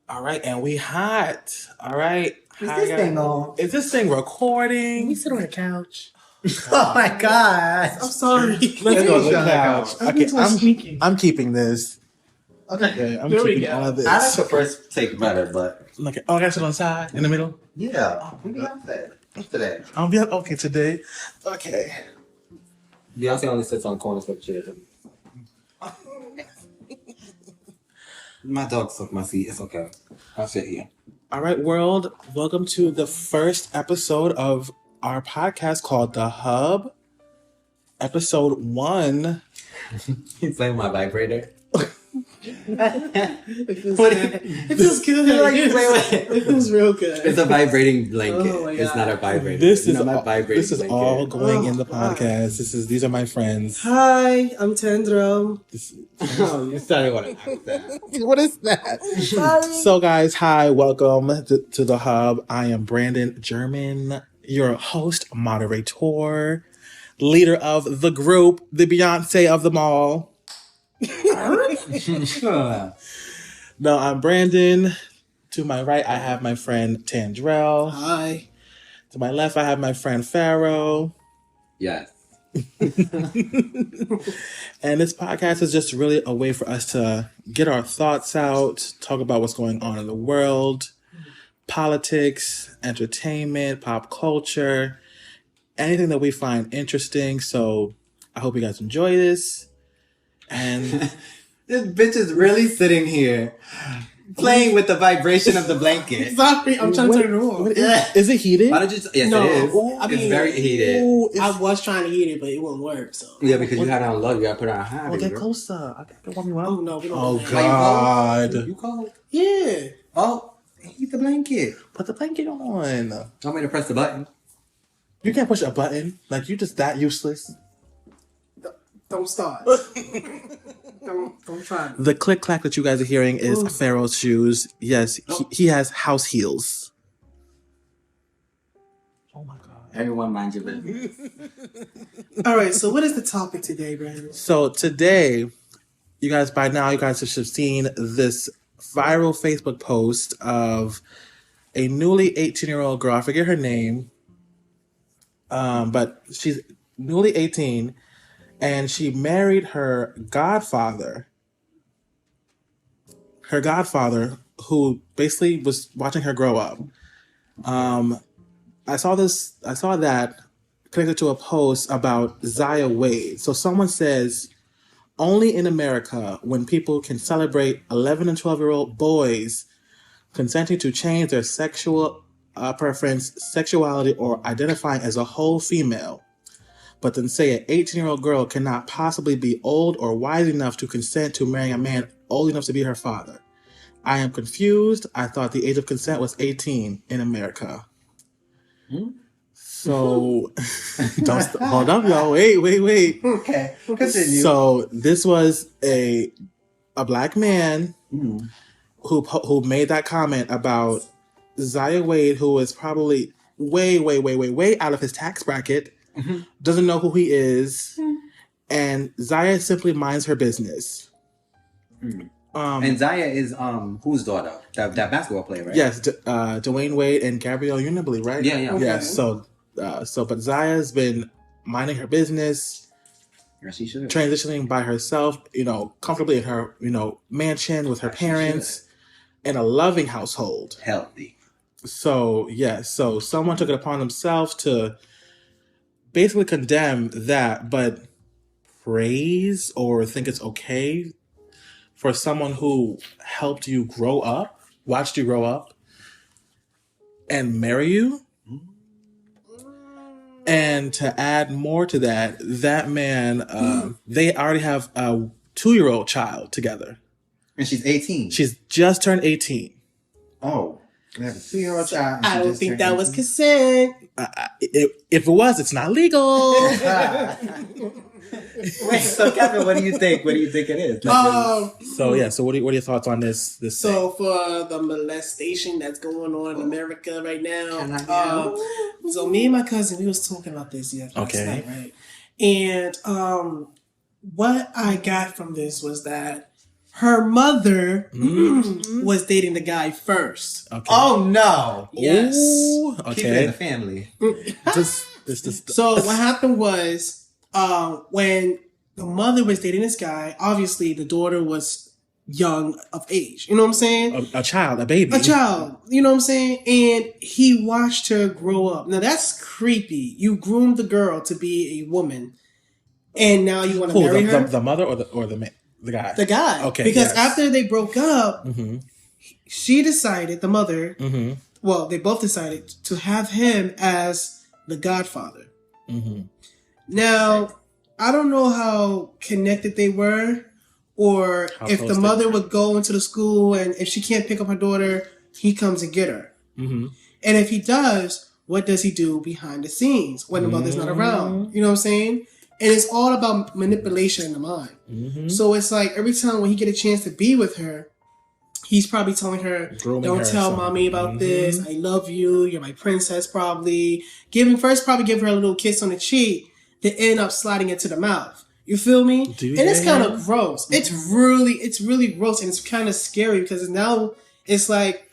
All right, and we hot. All right. Is this thing on? Is this thing recording? Can we sit on the couch? Oh my god! I'm sorry. Let's go on the couch. I'm Okay, so sneaky. I'm keeping this. Okay. I'm There we keeping go. all of this. I like the first take better, but Okay. Oh, I got it on the side, in the middle. yeah, we got that today. I'll be okay today. Okay. Beyonce only sits on corners with chairs. My dog sucked my feet. It's okay. I'll sit here. All right, world. Welcome to the first episode of our podcast called The Hub. Episode 1. You playing my vibrator? It feels good. It feels good. Like you play with It feels real good. It's a vibrating blanket. Oh my It's God. not a vibrator. This It's is not my vibrating this is blanket. all going in the Oh, God. podcast. These are my friends. Hi, I'm Tandrell. Oh, you started with an accent. What is that? So, guys, hi, welcome to The Hub. I am Brandon German, your host, moderator, leader of the group, the Beyonce of them all. No, I'm Brandon. To my right, I have my friend Tandrell. Hi. To my left, I have my friend Pharoah. Yes. And this podcast is just really a way for us to get our thoughts out, talk about what's going on in the world, politics, entertainment, pop culture, anything that we find interesting. So I hope you guys enjoy this. And This bitch is really sitting here playing with the vibration of the blanket. Sorry, I'm trying to turn it on. is it heated? Why don't you? Yes, No, it is. I mean, it's very heated. Ooh, I was trying to heat it, but it wouldn't work. So. Yeah, because you had it on low. You gotta put it on high. Well, get baby. closer. I can warm you up. Oh no, we don't. Oh, do that. God. You cold? Yeah. Oh, heat the blanket. Put the blanket on. Want me to press the button? You can't push a button. Like, you just that useless. Don't start. don't try. The click clack that you guys are hearing is Pharaoh's shoes. Yes, he has house heels. Oh my God. Everyone mind your business. All right. So, what is the topic today, Brandon? So today, by now you guys should have seen this viral Facebook post of a newly 18-year-old girl. I forget her name. But she's newly 18 and she married her godfather. Her godfather, who basically was watching her grow up. I saw that connected to a post about Zaya Wade. So someone says, only in America, when people can celebrate 11 and 12-year-old boys consenting to change their sexual preference, sexuality, or identifying as a whole female, but then say an 18-year-old girl cannot possibly be old or wise enough to consent to marrying a man old enough to be her father. I am confused. I thought the age of consent was 18 in America. So, hold up, y'all. Wait. Okay, continue. So this was a black man who made that comment about Zaya Wade, who is probably way out of his tax bracket, doesn't know who he is, and Zaya simply minds her business. And Zaya is whose daughter? That basketball player, right? Yes, Dwayne Wade and Gabrielle Union, I believe, right? Yeah. Okay. Yes. But Zaya's been minding her business, Yes, she should. transitioning by herself, comfortably in her, mansion with her parents, in a loving household. Healthy. So, so someone took it upon themselves to basically condemn that, but praise or think it's okay for someone who helped you grow up, watched you grow up, and marry you. And to add more to that, that man, they already have a 2-year-old child together. And she's 18. She's just turned 18. Oh. They have a 2-year-old child. I don't think that was consent. If it was, it's not legal. Wait, so Kevin, what do you think? What do you think it is? So what are your thoughts on this? So for the molestation that's going on in America right now, so me and my cousin, we was talking about this last night, right? And what I got from this was that her mother was dating the guy first. Okay. Oh no! Yes. Ooh, Keep it in the family. So what happened was, when the mother was dating this guy, obviously the daughter was young of age. You know what I'm saying? A child, a baby. A child. You know what I'm saying? And he watched her grow up. Now that's creepy. You groomed the girl to be a woman, and now you want to marry her. The mother or the man? The guy. The guy. Okay. Because after they broke up, Mm-hmm. she decided, the mother, Mm-hmm. well, they both decided to have him as the godfather. Mm-hmm. Now, I don't know how connected they were, or How if close the they mother were. would go into the school and if she can't pick up her daughter, he comes and get her. Mm-hmm. And if he does, what does he do behind the scenes when the mother's not around? You know what I'm saying? And it's all about manipulation in the mind. Mm-hmm. So it's like every time when he get a chance to be with her, he's probably telling her, Grooming don't her tell or something. mommy about this. I love you. You're my princess, probably. Give her a little kiss on the cheek to end up sliding into the mouth. You feel me? And it's kind of gross. It's really gross. And it's kind of scary because now it's like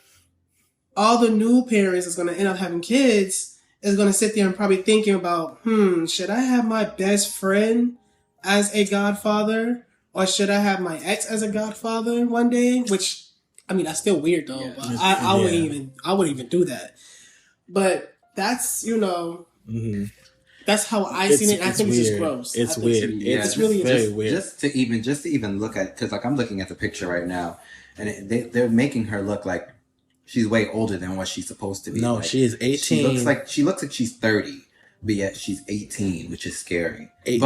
all the new parents is going to end up having kids is going to sit there and probably thinking about, should I have my best friend as a godfather? Or should I have my ex as a godfather one day? Which, I mean, that's still weird though. But I wouldn't even do that. But that's, that's how I seen it. I think it's just gross. It's weird. It's really very weird. Just to even look at, because like I'm looking at the picture right now, and they're making her look like she's way older than what she's supposed to be. No, like, she is 18. She looks like she's 30, but yet she's 18, which is scary. 18.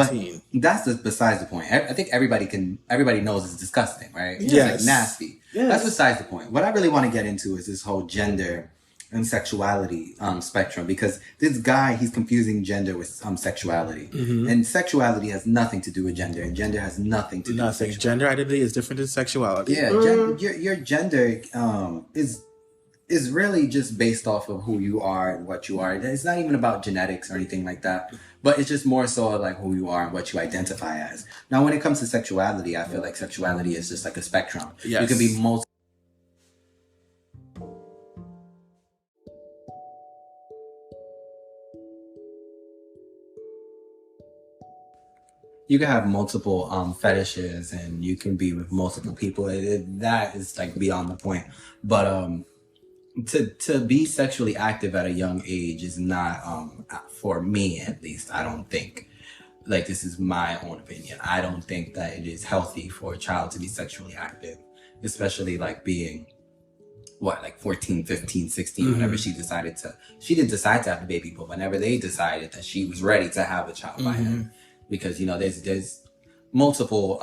But that's besides the point. I think everybody knows it's disgusting, right? Yes. It's like nasty. Yes. That's besides the point. What I really want to get into is this whole gender and sexuality spectrum, because this guy, he's confusing gender with sexuality. Mm-hmm. And sexuality has nothing to do with gender, and gender has nothing to do with sexuality. Gender identity is different than sexuality. Yeah, your gender is really just based off of who you are and what you are. It's not even about genetics or anything like that, but it's just more so like who you are and what you identify as. Now, when it comes to sexuality, I feel like sexuality is just like a spectrum. Yes. You can be you can have multiple fetishes, and you can be with multiple people. That is like beyond the point. But to be sexually active at a young age is not, for me at least, I don't think, like, this is my own opinion, I don't think that it is healthy for a child to be sexually active, especially like being like 14, 15, 16, whenever she didn't decide to have a baby, but whenever they decided that she was ready to have a child by him, because there's multiple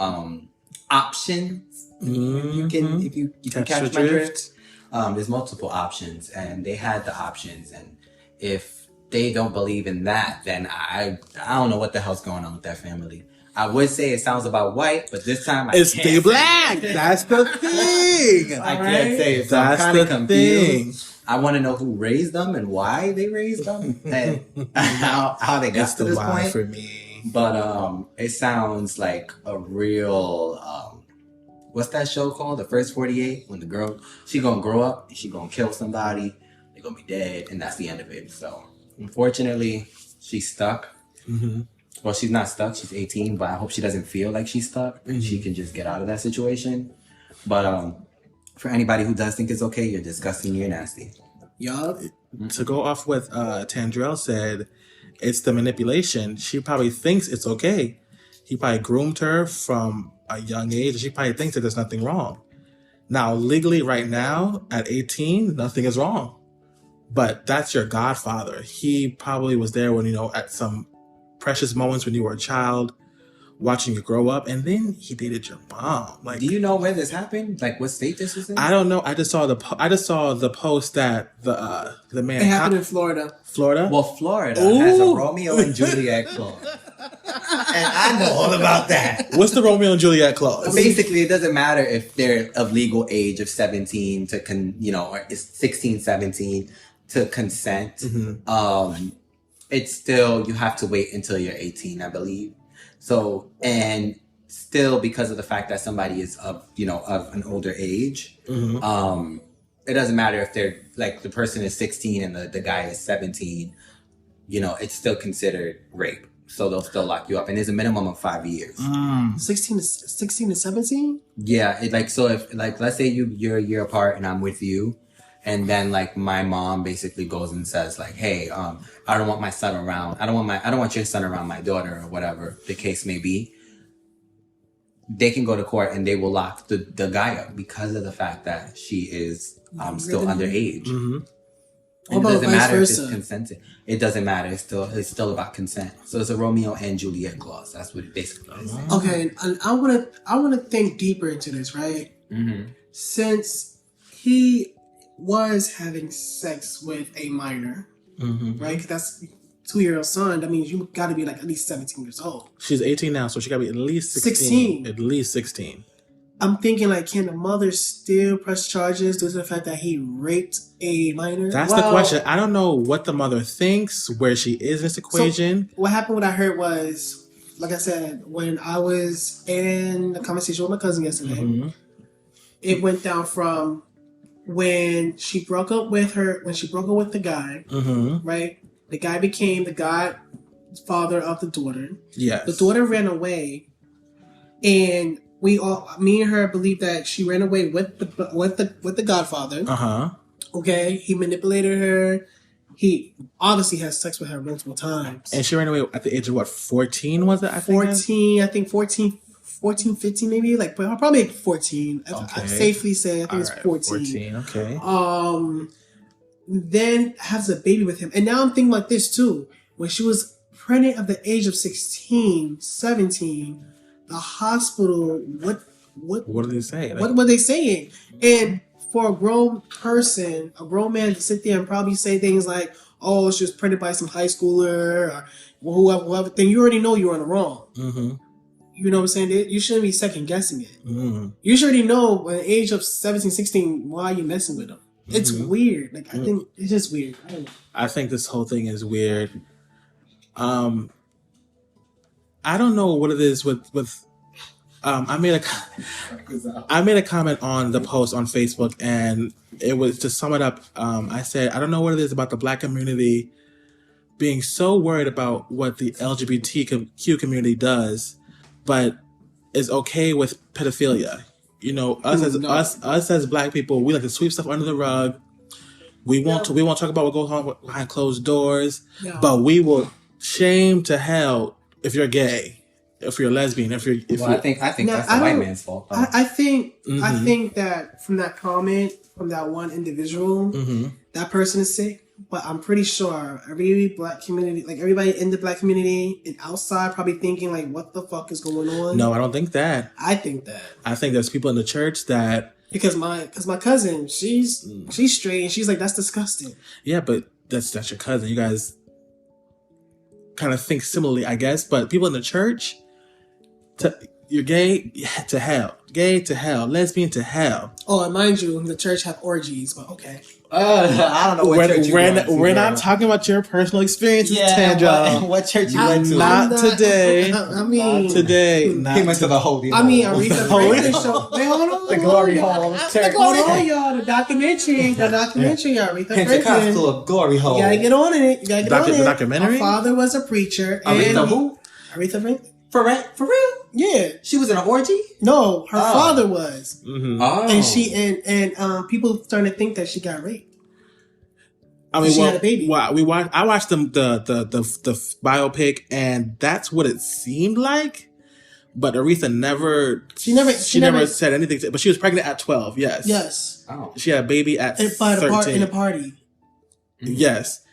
options. You can, if you can catch my drift. There's multiple options, and they had the options, and if they don't believe in that, then I don't know what the hell's going on with that family. I would say it sounds about white, but this time It's stay black. That's the thing. I can't say it. So That's I'm kind of the confused. thing. I want to know who raised them and why they raised them and how they got to this point. For me. But it sounds like a real what's that show called? The First 48, when the girl, she gonna grow up and she gonna kill somebody, they're gonna be dead, and that's the end of it. So unfortunately, she's stuck. Mm-hmm. Well, she's not stuck, she's 18, but I hope she doesn't feel like she's stuck and she can just get out of that situation. But for anybody who does think it's okay, you're disgusting, you're nasty. Yup. To go off what Tandrell said, it's the manipulation. She probably thinks it's okay. He probably groomed her from a young age, and she probably thinks that there's nothing wrong. Now, legally, right now, at 18, nothing is wrong. But that's your godfather. He probably was there when, at some precious moments when you were a child, watching you grow up, and then he dated your mom. Like, do you know where this happened? Like, what state this is in? I don't know. I just saw the post that the man. It happened in Florida. Florida. Well, Florida has a Romeo and Juliet clause, and I know all about that. What's the Romeo and Juliet clause? Basically, it doesn't matter if they're of legal age of 17 to or it's 16, 17 to consent. Mm-hmm. It's still, you have to wait until you're 18, I believe. So, and still, because of the fact that somebody is of an older age, it doesn't matter if they're like the person is 16 and the guy is 17. It's still considered rape. So they'll still lock you up, and there's a minimum of 5 years. 16 to 17. Yeah, so if like let's say you're a year apart and I'm with you, and then like my mom basically goes and says like, hey, I don't want my son around. I don't want your son around my daughter or whatever the case may be. They can go to court and they will lock the guy up because of the fact that she is still underage. Mm-hmm. And it doesn't matter if it's consented. It doesn't matter. It's still about consent. So it's a Romeo and Juliet clause. That's what it basically is. Okay, and I wanna think deeper into this, right? Mm-hmm. Since he was having sex with a minor, right? 'Cause that's 2-year-old son. That means you got to be like at least 17 years old. She's 18 now, so she got to be at least 16. At least 16. I'm thinking, like, can the mother still press charges due to the fact that he raped a minor? That's the question. I don't know what the mother thinks, where she is in this equation. So what happened, what I heard was, like I said, when I was in the conversation with my cousin yesterday, it went down from when she broke up with the guy, right? The guy became the godfather of the daughter. Yes. The daughter ran away, and me and her believe that she ran away with the godfather. Okay, he manipulated her. He obviously had sex with her multiple times. And she ran away at the age of what, 14 was it? 14, 15 maybe, like probably 14. Okay. I safely say I think it's 14. 14, okay. Then has a baby with him. And now I'm thinking like this too. When she was pregnant at the age of 16, 17, the hospital, what did they say? What were they saying? And for a grown man to sit there and probably say things like, oh, she was pregnant by some high schooler or whoever, then you already know you're in the wrong. You know what I'm saying? You shouldn't be second guessing it. You should already know at the age of 17, 16, why are you messing with them? It's weird. Like, I think it's just weird. I don't know. I think this whole thing is weird. I don't know what it is with I made a comment on the post on Facebook, and it was, to sum it up, I said, I don't know what it is about the Black community being so worried about what the LGBTQ community does, but is okay with pedophilia. Us as Black people, we like to sweep stuff under the rug. We won't talk about what goes on behind closed doors, but we will shame to hell if you're gay, if you're a lesbian, I think that's the white man's fault. I think that from that comment from that one individual, that person is sick. But I'm pretty sure every Black community, like everybody in the Black community and outside, probably thinking like, "What the fuck is going on?" No, I don't think that. I think that. I think there's people in the church that because my cousin, she's straight, and she's like, "That's disgusting." Yeah, but that's your cousin. You guys kind of think similarly, I guess. But people in the church, you're gay to hell, gay to hell, lesbian to hell. Oh, and mind you, the church have orgies, but okay. I don't know what church you went to. We're not talking about your personal experiences, Tandrell. What church you went to? Not today. I mean, not today. He went to the Holy Hall. I mean, Aretha Franklin show. Wait, hold on. The Glory Hall. Hold on, y'all. The documentary, Aretha Franklin. Pentecostal Glory Hall. You gotta get on it. The documentary? Her father was a preacher. Aretha who? Aretha Franklin. For real? Yeah. She was in an orgy? No, her father was. Oh. And she and people starting to think that she got raped. I mean, she had a baby. I watched the biopic, and that's what it seemed like. But Aretha never said anything. But she was pregnant at 12. Yes. Yes. Oh. She had a baby at 13. In a party. Yes.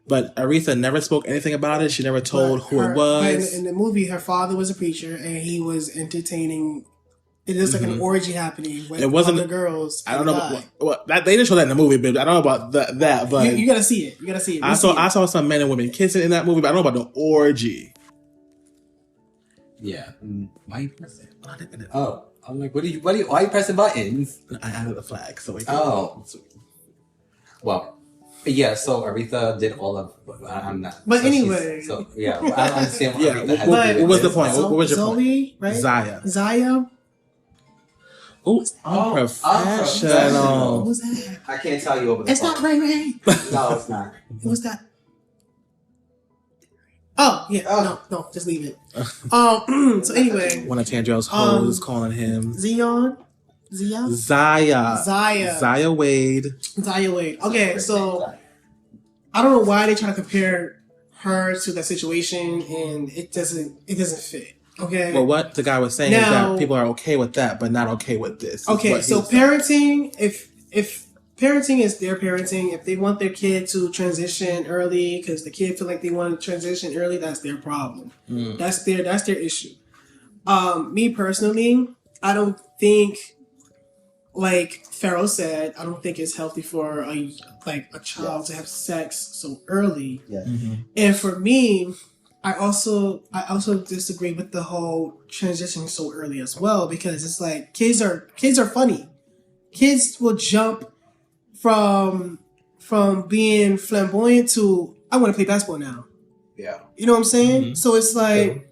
But Aretha never spoke anything about it. She never told who it was. In the movie, her father was a preacher, and he was entertaining. It was like an orgy happening with other girls. I don't know. They didn't show that in the movie, but I don't know about that. But you gotta see it. You gotta see it. I saw some men and women kissing in that movie, but I don't know about the orgy. Yeah. Why are you pressing? Oh, I'm like, why are you pressing buttons? I added a flag, so well. Yeah, so Aretha did all of. I'm not. But so anyway. So yeah, I don't understand what Yeah, Aretha had what to do what was with the this. point? What was your point? Zoe, right? Zaya. Oh, unprofessional. What was that? I can't tell you over the It's phone. not Ray Ray. No, it's not. What was that? Oh yeah, no, just leave it. So anyway, One of Tandrell's hoes calling him Zaya Wade. Okay, so I don't know why they try to compare her to that situation, and it doesn't fit. Okay. Well, what the guy was saying is Now- that people are okay with that, but not okay with this. is Okay, what he so was saying. parenting, if parenting is their parenting, if they want their kid to transition early because the kid feel like they want to transition early, that's their problem. That's their issue. Me personally, I don't think, like Pharoah said, I don't think it's healthy for a child to have sex so early. Yeah. And for me, I also disagree with the whole transitioning so early as well, because it's like kids are funny. Kids will jump from being flamboyant to I want to play basketball now. Yeah. You know what I'm saying? So it's like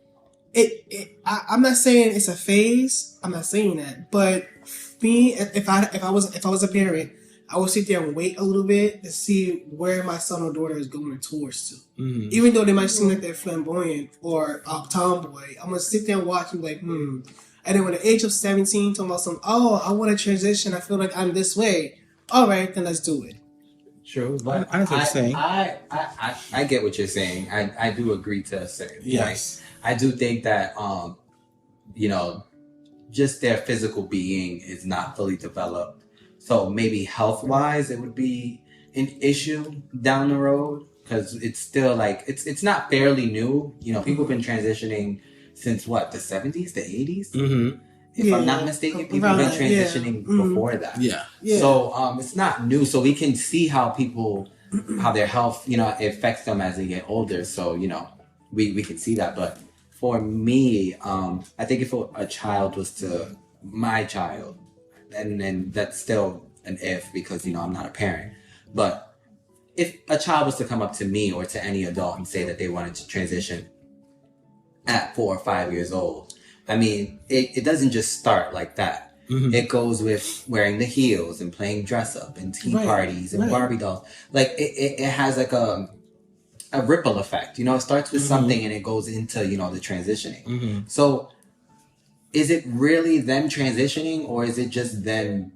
I'm not saying it's a phase. I'm not saying that, but me, if I was a parent, I would sit there and wait a little bit to see where my son or daughter is going towards to. Even though they might seem like they're flamboyant or tomboy, I'm gonna sit there and watch and be like, And then when the age of 17, talking about I want to transition. I feel like I'm this way. All right, then let's do it. True, but I know what you're saying. I get what you're saying. I do agree to a certain point. Yes. I do think that just their physical being is not fully developed. So maybe health-wise, it would be an issue down the road because it's still like it's not fairly new. People have been transitioning since what, the 70s, the 80s. Mm-hmm. If I'm not mistaken, people have been transitioning before that. Yeah. So it's not new. So we can see how their health, affects them as they get older. So we can see that. But for me, I think if a child was to my child. And then that's still an if because, I'm not a parent. But if a child was to come up to me or to any adult and say that they wanted to transition at 4 or 5 years old, I mean, it doesn't just start like that. It goes with wearing the heels and playing dress up and tea parties and Barbie dolls. Like it has like a ripple effect. It starts with something and it goes into, the transitioning. So is it really them transitioning or is it just them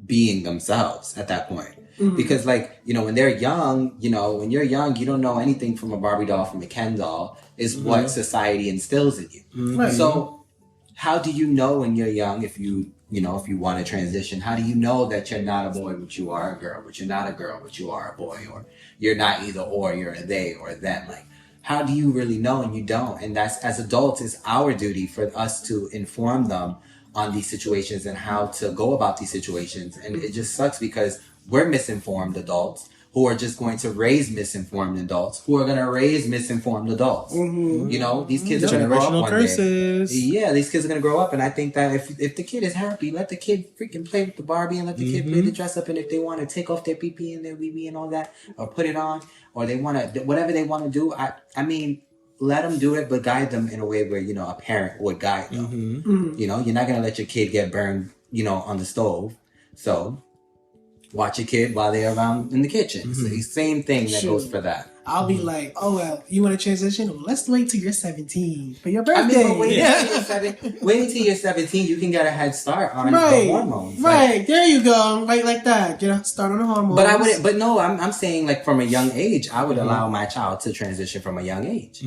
being themselves at that point? Because when they're young, when you're young, you don't know anything from a Barbie doll, from a Ken doll, is what society instills in you. So how do you know when you're young, if you want to transition, how do you know that you're not a boy, but you are a girl, but you're not a girl, but you are a boy, or you're not either or, you're a they or them? Like, how do you really know? And you don't. And that's, as adults, it's our duty for us to inform them on these situations and how to go about these situations. And it just sucks because we're misinformed adults who are just going to raise misinformed adults who are going to raise misinformed adults. These kids are going to grow up one day. Yeah, these kids are going to grow up. And I think that if the kid is happy, let the kid freaking play with the Barbie and let the kid play the dress up. And if they want to take off their pee-pee and their wee-wee and all that, or put it on, or they want to, whatever they want to do, I mean, let them do it, but guide them in a way where, a parent would guide them. You're not going to let your kid get burned, on the stove. So watch your kid while they're around in the kitchen. So the same thing that goes for that. I'll be like, you want to transition? Well, let's wait till you're 17 for your birthday. I mean, wait until you're 17, you can get a head start on the hormones. Right, there you go. Right, like that. Start on the hormones. But I'm saying like from a young age, I would allow my child to transition from a young age.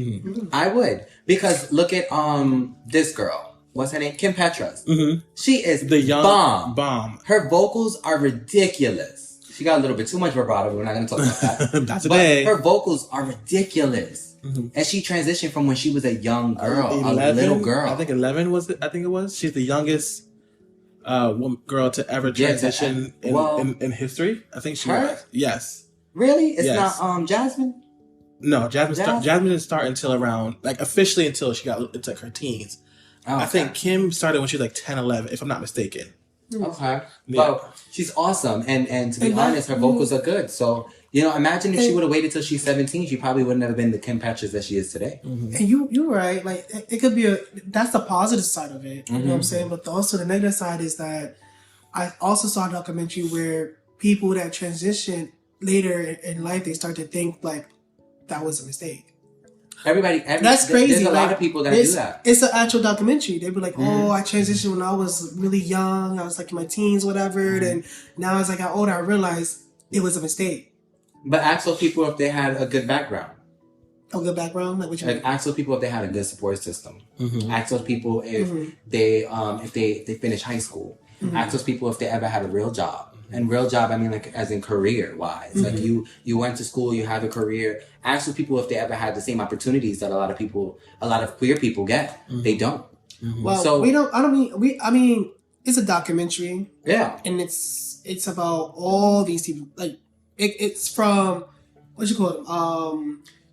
I would. Because look at this girl. What's her name? Kim Petras. She is the young bomb. Her vocals are ridiculous. She got a little bit too much vibrato, but we're not going to talk about that. That's okay. Her vocals are ridiculous. And she transitioned from when she was a young girl, 11, a little girl. I think 11 was it? I think it was. She's the youngest girl to ever transition in history. I think she was. Yes. Really? It's not Jasmine? No, Jasmine didn't start until around, officially until she got into her teens. Oh, okay. I think Kim started when she was 10, 11, if I'm not mistaken. Okay. Yeah. Well, she's awesome. And to be honest, her vocals are good. So You know, imagine if she would have waited till she's 17, she probably would never been the Kim Petras that she is today. And you're right. Like, it could be that's the positive side of it. You know what I'm saying? But also the negative side is that I also saw a documentary where people that transition later in life, they start to think like that was a mistake. That's crazy. There's a lot of people that do that. It's an actual documentary. They'd be like, "Oh, I transitioned when I was really young. I was like in my teens, whatever." And now as I got older, I realized it was a mistake. But ask those people if they had a good background. A good background, like what you mean? Ask those people if they had a good support system. Ask those people if they finished high school. Ask those people if they ever had a real job. And real job, I mean, like, as in career-wise. Like, you went to school, you have a career. Ask the people if they ever had the same opportunities that a lot of queer people get. They don't. Well, so, I mean, it's a documentary. Yeah. And it's about all these people. Like, it's from, what you call it?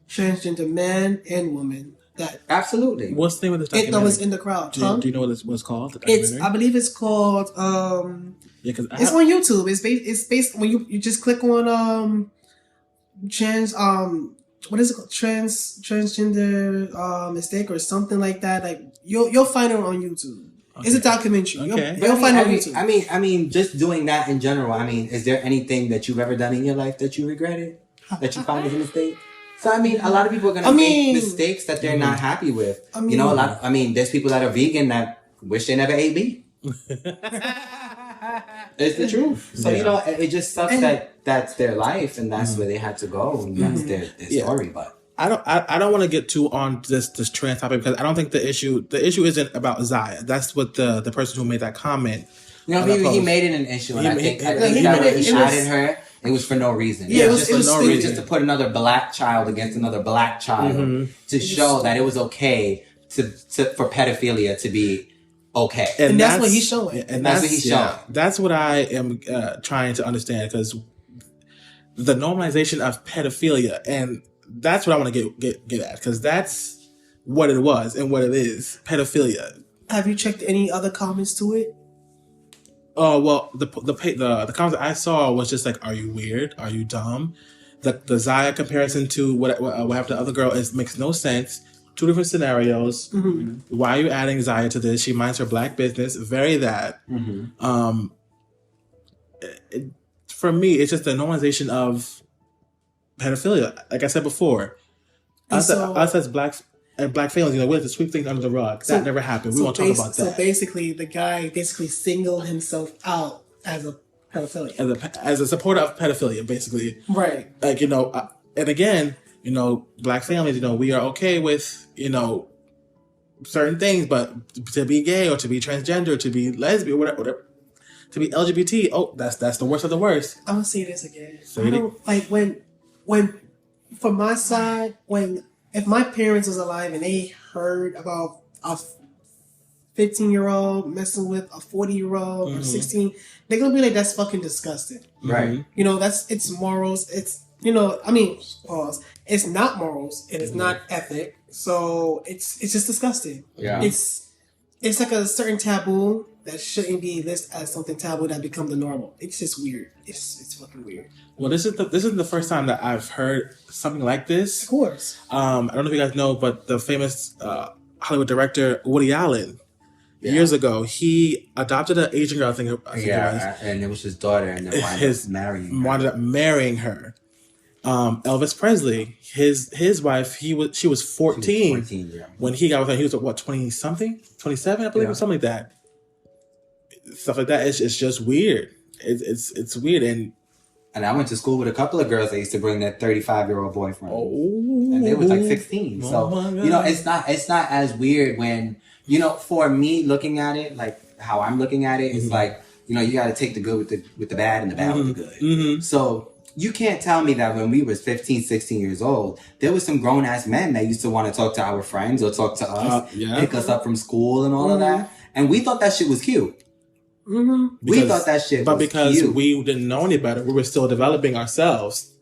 Transgender men and women. That absolutely. What's the name of this documentary? That was in the crowd. Do you know what it's called? I believe it's called. It's on YouTube. It's based when you just click on trans what is it called? Transgender mistake or something like that. Like you'll find it on YouTube. Okay. It's a documentary. Okay. You'll find it on YouTube. I mean, just doing that in general. I mean, is there anything that you've ever done in your life that you regretted? That you found as a mistake? So, I mean, a lot of people are going to make mistakes that they're not happy with. There's people that are vegan that wish they never ate meat. It's the truth. So, it just sucks that that's their life and that's where they had to go and that's their story. But I don't want to get too on this trans topic because I don't think the issue isn't about Zaya. That's what the person who made that comment. He made it an issue. And I think that when he added her, it was for no reason. Yeah, it was just to put another black child against another black child to show that it was okay for pedophilia to be okay. And that's what he's showing. And that's what he's showing. That's what I am trying to understand because the normalization of pedophilia, and that's what I want to get at because that's what it was and what it is, pedophilia. Have you checked any other comments to it? Oh, well, the comments I I was just like, are you weird? Are you dumb? The Zaya comparison to what happened to the other girl makes no sense. Two different scenarios. Why are you adding Zaya to this? She minds her black business. Very that. For me, it's just the normalization of pedophilia. Like I said before, us as blacks and black families, we have to sweep things under the rug. That never happened. We won't talk about that. So basically, the guy singled himself out as a pedophilia. As a supporter of pedophilia, basically. Right. Like, and again, black families, we are okay with, certain things, but to be gay or to be transgender, to be lesbian, whatever, to be LGBT, that's the worst of the worst. I'm gonna say this again. When from my side, if my parents was alive and they heard about a 15-year-old messing with a 40-year-old or 16, they're gonna be like, that's fucking disgusting. Right. It's morals. It's, pause. It's not morals. It is not ethic. So it's just disgusting. Yeah. It's like a certain taboo that shouldn't be listed as something taboo that become the normal. It's just weird. It's fucking weird. Well, this is the first time that I've heard something like this. Of course. I don't know if you guys know, but the famous Hollywood director Woody Allen, years ago, he adopted an Asian girl. I think it was. And it was his daughter, and then wound up marrying her. Elvis Presley, his wife, she was 14 when he got with her. He was 20-something, 27, I believe, or something like that. Stuff like that. It's just weird. It's weird. And I went to school with a couple of girls that used to bring their 35-year-old boyfriend. And they was like 16. It's not as weird when, for me looking at it, like how I'm looking at it, it's like, you got to take the good with the bad and the bad with the good. So you can't tell me that when we was 15, 16 years old, there was some grown-ass men that used to want to talk to our friends or talk to us, pick us up from school and all of that. And we thought that shit was cute. We thought that shit was cute. But because we didn't know any better, we were still developing ourselves.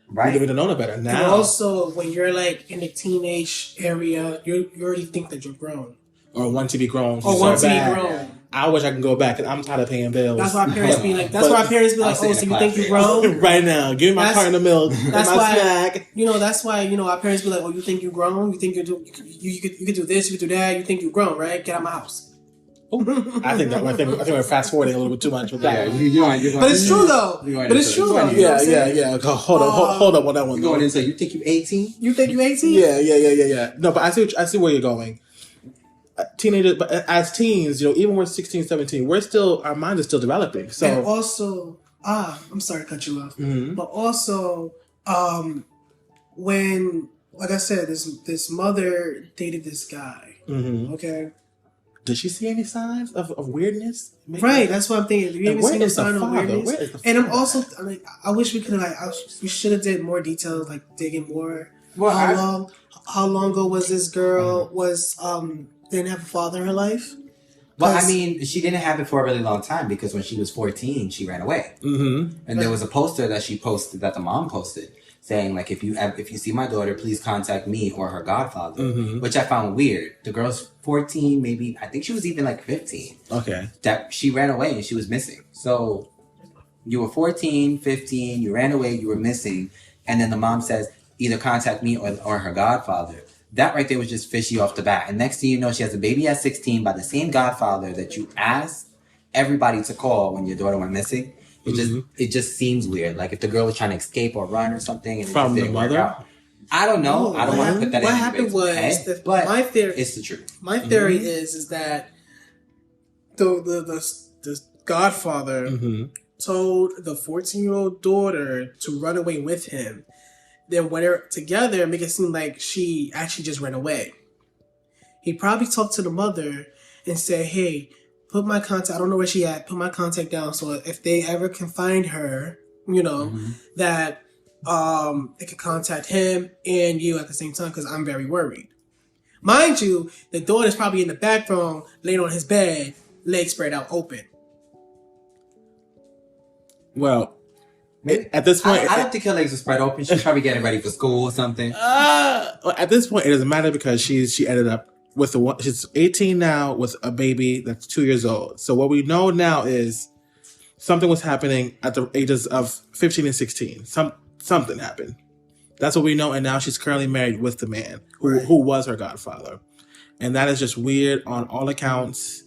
Right. We didn't know no better. Now, and also, when you're like in the teenage area, you already think that you're grown. Or want to be grown. Or want to be grown. I wish I can go back, and I'm tired of paying bills. That's why parents be like, oh, so you think you grown? Right now, give me my carton of milk. That's my why, snack. That's why, our parents be like, oh, you think you grown? You think you could do this, you could do that, you think you grown, right? Get out of my house. I think we're fast forwarding a little bit too much with that. Yeah, but it's true though. Yeah. Hold up on that one. You going in so you think you 18? You think you 18? Yeah. No, but I see where you're going. Teenagers, but as teens, even we're 16, 17, our mind is still developing. So, and also, I'm sorry to cut you off, but also, when, like I said, this mother dated this guy, okay? Did she see any signs of weirdness? Maybe? Right, that's what I'm thinking. Did you even see any sign of weirdness? Where is the and I'm also, I wish we could we should have did more details, like digging more. Well, how long ago was this girl didn't have a father in her life? Well, I mean, she didn't have it for a really long time because when she was 14, she ran away. Mm-hmm. And there was a poster that she posted, that the mom posted, saying, like, if you see my daughter, please contact me or her godfather, which I found weird. The girl's 14, maybe, I think she was even like 15. Okay. That she ran away and she was missing. So you were 14, 15, you ran away, you were missing, and then the mom says, either contact me or her godfather. That right there was just fishy off the bat. And next thing you know, she has a baby at 16 by the same godfather that you asked everybody to call when your daughter went missing. It just seems weird. Like if the girl was trying to escape or run or something. And from the mother? I don't know. I don't want to put that in. What happened was, but my theory, it's the truth. My theory is that the godfather told the 14-year-old daughter to run away with him. Then when they're together, make it seem like she actually just ran away. He probably talked to the mother and said, hey, put my contact, I don't know where she at, put my contact down so if they ever can find her, that they could contact him and you at the same time because I'm very worried. Mind you, the daughter's probably in the background, laying on his bed, legs spread out open. Well, at this point, I don't think her legs are spread open. She's probably getting ready for school or something. At this point, it doesn't matter because she ended up with she's 18 now with a baby that's 2 years old. So what we know now is something was happening at the ages of 15 and 16. Something happened. That's what we know. And now she's currently married with the man who was her godfather, and that is just weird on all accounts.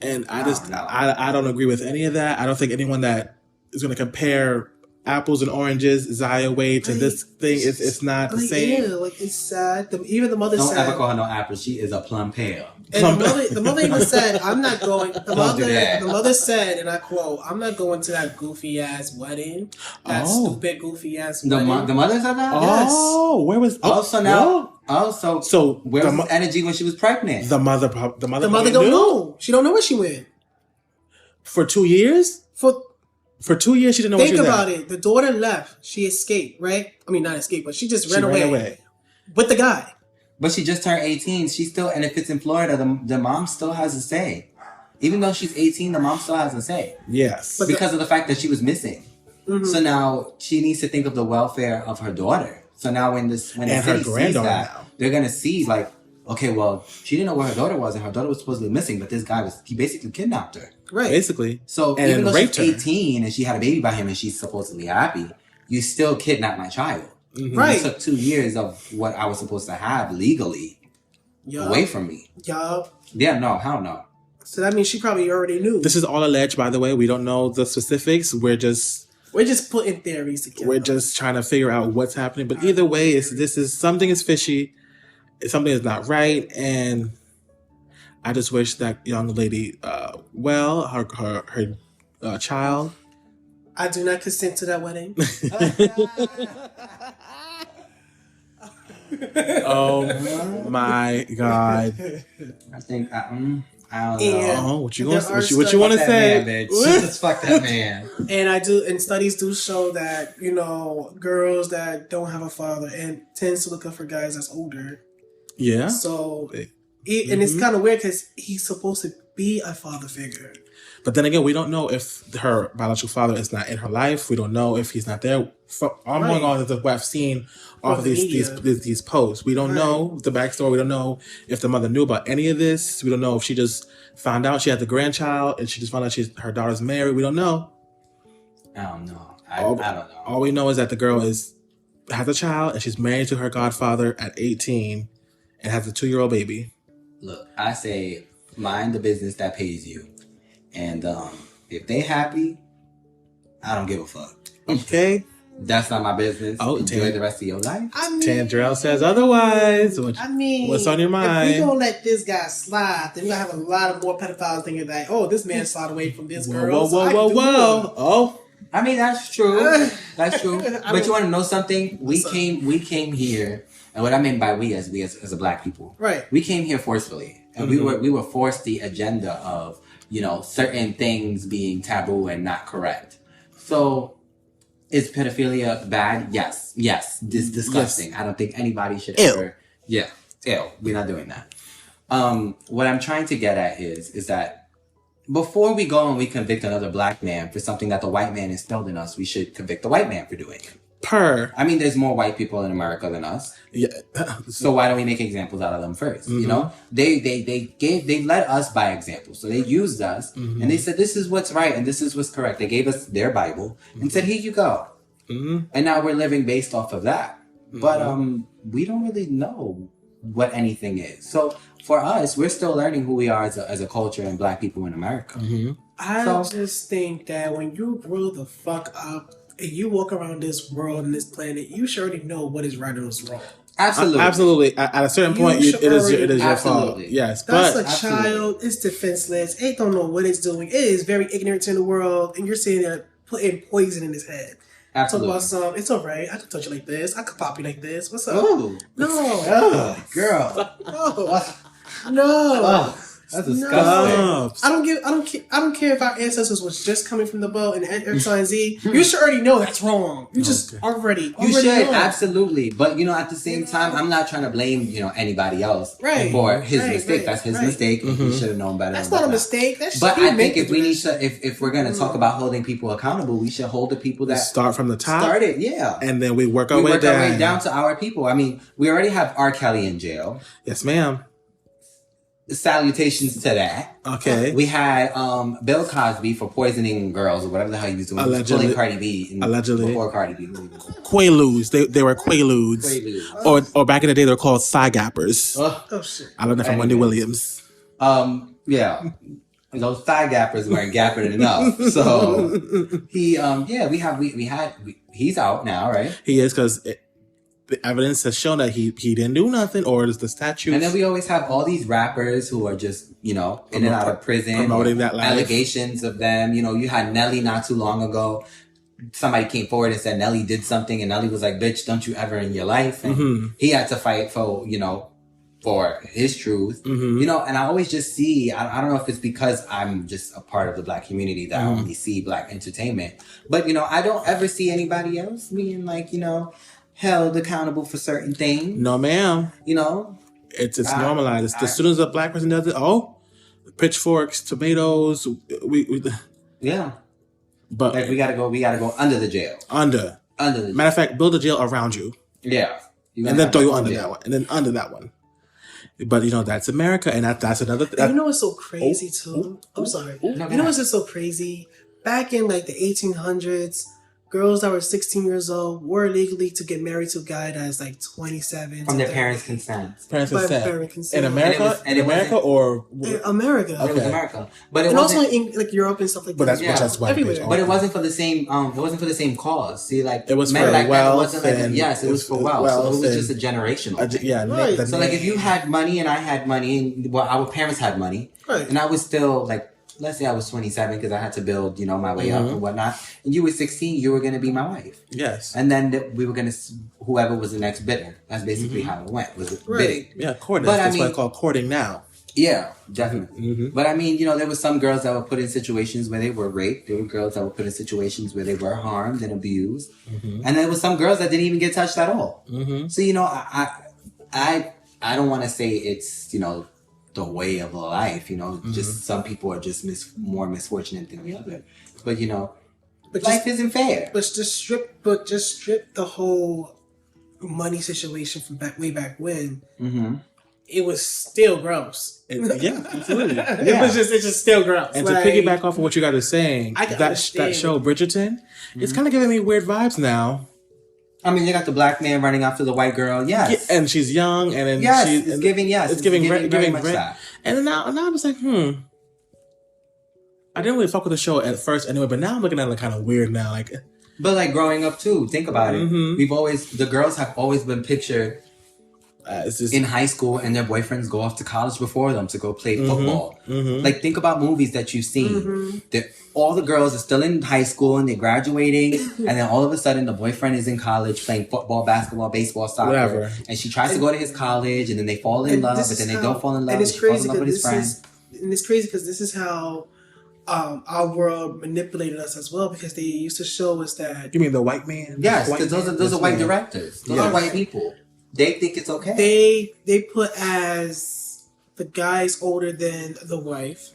And I don't agree with any of that. I don't think anyone that is going to compare apples and oranges, Zaya Wade, to this thing, it's not the same. Yeah, like it's sad. Even the mother said, don't ever call her no apple. She is a plum pear. And the mother even said, I'm not going. The mother said, and I quote, I'm not going to that goofy ass wedding. That stupid goofy ass wedding. The mother said that? Oh, yes. Where was? So now. So where was energy when she was pregnant? The mother don't know. She don't know where she went. For 2 years? For 2 years, she didn't know where she was at. Think about it. The daughter left. She escaped, right? I mean, not escaped, but she just ran away with the guy. But she just turned 18. She's still, and if it's in Florida, the mom still has a say. Even though she's 18, the mom still has a say. Yes. Because of the fact that she was missing. Mm-hmm. So now she needs to think of the welfare of her daughter. So now when the city sees that, they're going to see like, okay, well, she didn't know where her daughter was, and her daughter was supposedly missing, but this guy he basically kidnapped her. Right. Basically. So even though she's 18 and she had a baby by him and she's supposedly happy, you still kidnapped my child. Mm-hmm. Right. It took 2 years of what I was supposed to have legally away from me. Yeah, no, hell no. So that means she probably already knew. This is all alleged, by the way. We don't know the specifics. We're just putting theories together. We're just trying to figure out what's happening. But either way, something is fishy. Something is not right, and I just wish that young lady her child. I do not consent to that wedding. Oh my God! I think I don't know. What you want to say? Just fuck that man. And studies do show that girls that don't have a father and tends to look up for guys that's older. Yeah. So, and it's kind of weird because he's supposed to be a father figure. But then again, we don't know if her biological father is not in her life. We don't know if he's not there. I'm going on with what I've seen off of these posts. We don't know the backstory. We don't know if the mother knew about any of this. We don't know if she just found out she had the grandchild and she just found out her daughter's married. We don't know. I don't know. I don't know. All we know is that the girl has a child and she's married to her godfather at 18 and has a 2-year-old baby. Look, I say mind the business that pays you. And if they happy, I don't give a fuck. Okay. That's not my business. Oh, enjoy the rest of your life. Tandrell says otherwise. What's on your mind? If we don't let this guy slide, then we're going to have a lot of more pedophiles thinking that, oh, this man slid away from this girl. Whoa. Oh. I mean, that's true. That's true. But you want to know something? We came here, and what I mean by we as a black people. Right. We came here forcefully. And we were forced the agenda of, certain things being taboo and not correct. So, is pedophilia bad? Yes. This is disgusting. Yes. I don't think anybody should ever. Yeah. Ew. We're not doing that. What I'm trying to get at is that before we go and we convict another black man for something that the white man instilled in us, we should convict the white man for doing it. I mean, there's more white people in America than us. Yeah. So why don't we make examples out of them first? Mm-hmm. They led us by example. So they used us and they said, this is what's right and this is what's correct. They gave us their Bible and said, here you go. Mm-hmm. And now we're living based off of that. Mm-hmm. But we don't really know what anything is. So for us, we're still learning who we are as a culture and black people in America. Mm-hmm. I just think that when you grow the fuck up and you walk around this world and this planet, you should already know what is right and what's wrong. Absolutely. At a certain point, it is your fault. Yes, that's a child. It's defenseless. It don't know what it's doing. It is very ignorant in the world, and you're sitting there putting poison in his head. Absolutely. Talk about some. It's all right. I can touch you like this. I can pop you like this. What's up? Ooh. No. Oh, girl. No. That's disgusting. No. I don't care if our ancestors was just coming from the boat and X, Y, and Z. You should already know that's wrong. You just already You should, know. Absolutely. But at the same time, I'm not trying to blame, anybody else for his mistake. That's his mistake. Mm-hmm. He should have known better. That's not a mistake. But I think if we need to if we're gonna talk about holding people accountable, we should hold the people that start from the top. Started, yeah. And then we work our way down to our people. I mean, we already have R. Kelly in jail. Yes, ma'am. Salutations to that. Okay. We had Bill Cosby for poisoning girls or whatever the hell he was doing. Allegedly. Pulling Cardi B. Allegedly. Before Cardi B. Quaaludes. They were Quaaludes. Or back in the day, they were called thigh gappers. Oh, shit. I learned that from Wendy Williams. Yeah. Those thigh gappers weren't gapping enough. So, he's out now, right? He is, because the evidence has shown that he didn't do nothing, or is the statute. And then we always have all these rappers who are just, in and out of prison. Promoting that life. Allegations of them. You had Nelly not too long ago. Somebody came forward and said Nelly did something, and Nelly was like, bitch, don't you ever in your life. And he had to fight for, for his truth. And I always just see, I don't know if it's because I'm just a part of the black community that I only see black entertainment. But, I don't ever see anybody else being like, held accountable for certain things. No, ma'am. It's normalized. As soon as a black person does it, pitchforks, tomatoes. Yeah. But we gotta go under the jail. Under the matter of fact, build a jail around you. Yeah. And then throw you under that one. And then under that one. But that's America, and that's another thing. You know what's so crazy too? I'm sorry. You know what's just so crazy? Back in like the 1800s, girls that were 16 years old were legally to get married to a guy that's like 27. From their parents' consent. Parent consent. In America? In America or? In America. Okay. It was America. But and also in like Europe and stuff like that. That's why everywhere. But it wasn't for the same. It wasn't for the same cause. See, like it was for wealth. It was for wealth. So it was just a generational thing. Right. So like if you had money and I had money, and our parents had money, right, and I was still like. Let's say I was 27 because I had to build, my way up and whatnot. And you were 16, you were going to be my wife. Yes. And then we were going to, whoever was the next bidder. That's basically how it went, was bidding. Yeah, courting. That's what I call courting now. Yeah, definitely. But I mean, there were some girls that were put in situations where they were raped. There were girls that were put in situations where they were harmed and abused. And there were some girls that didn't even get touched at all. So, I don't want to say it's, the way of life. You know, just some people are just more misfortunate than the other. But you know, life isn't fair. But just strip the whole money situation from way back when. Mm-hmm. It was still gross. Yeah, absolutely. It's just still gross. And to piggyback off of what you guys are saying, that show Bridgerton, it's kind of giving me weird vibes now. I mean, you got the black man running after the white girl, yes, and she's young, and then it's giving very much that. And then now I'm just like, I didn't really fuck with the show at first anyway, but now I'm looking at it kind of weird now, like. But like growing up too, think about it. The girls have always been pictured in high school, and their boyfriends go off to college before them to go play football. Like, think about movies that you've seen. All the girls are still in high school and they're graduating, and then all of a sudden the boyfriend is in college playing football, basketball, baseball, soccer. Whatever. And she tries to go to his college, and then they fall in love, but then they don't fall in love. And it's crazy because this is how our world manipulated us as well, because they used to show us that. You mean the white man? Yes, because those are white directors. Those are white people. They think it's okay. They put as the guy's older than the wife,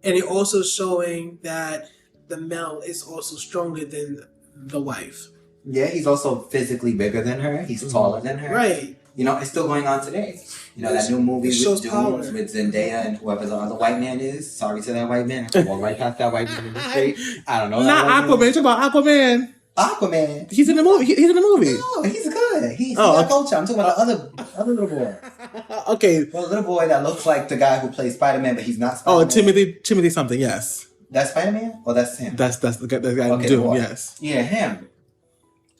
and they're also showing that the male is also stronger than the wife. Yeah, he's also physically bigger than her. He's taller than her. Right. You know, it's still going on today. You know, that new movie with Zendaya and whoever the other white man is. Sorry to that white man. I walk right past that white man in the street. I don't know. Not Aquaman. Talk about Aquaman. Aquaman. He's in the movie. He's in the movie. No, he's good. He's Black Culture. I'm talking about the other little boy. Okay. Well, the little boy that looks like the guy who plays Spider-Man, but he's not Spider-Man. Oh, Timothy something. Yes. That's Spider-Man, or that's him. That's the guy. Okay, Doom. Yes. Yeah, him.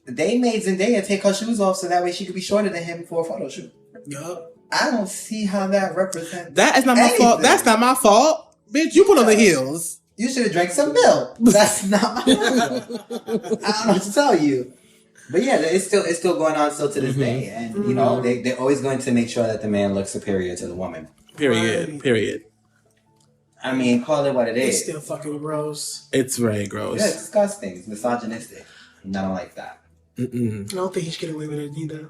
They made Zendaya take her shoes off so that way she could be shorter than him for a photo shoot. Yup. I don't see how that represents. That is not my fault. That's not my fault, bitch. You put on the heels. You should have drank some milk. That's not my fault. I don't know what to tell you. But yeah, it's still going on still to this day, and you know they're always going to make sure that the man looks superior to the woman. Period. I mean, call it what it is. It's still fucking gross. It's very gross. Yeah, it's disgusting. It's misogynistic. And I don't like that. I don't think he should get away with it either.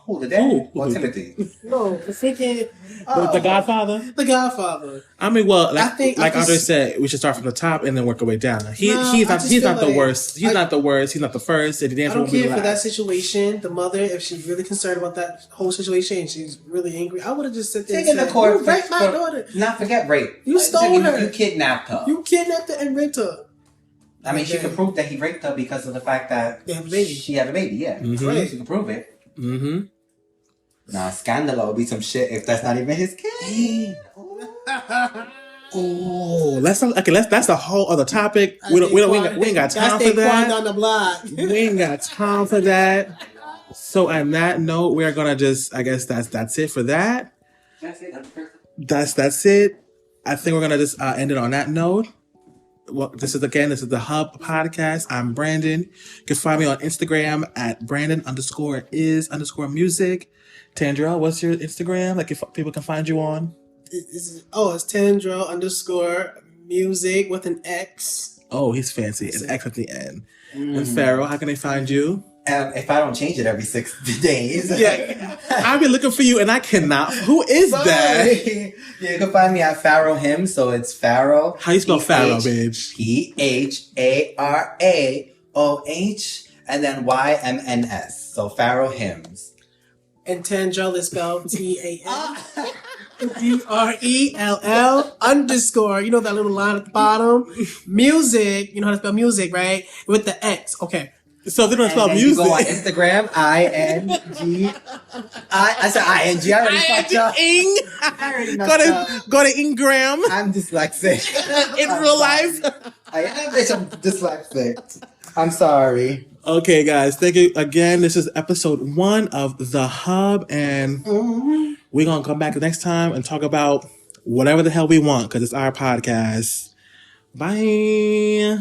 Who, the dad? Or Timothy? No, the freaking... The Godfather? The Godfather. I mean, well, like Andre said, we should start from the top and then work our way down. He's not the worst. He's not the worst. He's not the first. I don't care for that situation. The mother, if she's really concerned about that whole situation and she's really angry, I would have just said there and said, the court you raped my daughter. Not forget rape. You stole her. You kidnapped her. You kidnapped her and raped her. I mean, she could prove that he raped her because of the fact that she had a baby, yeah. Right. She could prove it. Nah, scandal would be some shit if that's not even his kid. Oh, that's a whole other topic. We ain't got time for that. On the block. We ain't got time for that. So on that note, we're gonna just, I guess that's it for that. That's it. I think we're gonna just end it on that note. Well, this is the Hub Podcast. I'm Brandon. You can find me on Instagram at Brandon_is_music. Tandrell, what's your Instagram? Like, if people can find you on? It's Tandrell_music with an X. Oh, he's fancy. An X at the end. And Pharoah, how can they find you? If I don't change it every 6 days. Yeah. I've been looking for you and I cannot. Who is that? Yeah, you can find me at Pharoah Him. So it's Pharoah. How you spell Pharoah, bitch? PHARAOH and then YMNS. So Pharoah Hymns. And Tandrell is spelled TANDRELL_. You know that little line at the bottom? Music. You know how to spell music, right? With the X. Okay. So if they don't spell music. You go on Instagram, ING. I said ING. I already fucked up. Go to Ingram. I'm dyslexic. In real life. I am dyslexic. I'm sorry. Okay, guys. Thank you again. This is episode 1 of The Hub. And we're going to come back next time and talk about whatever the hell we want because it's our podcast. Bye.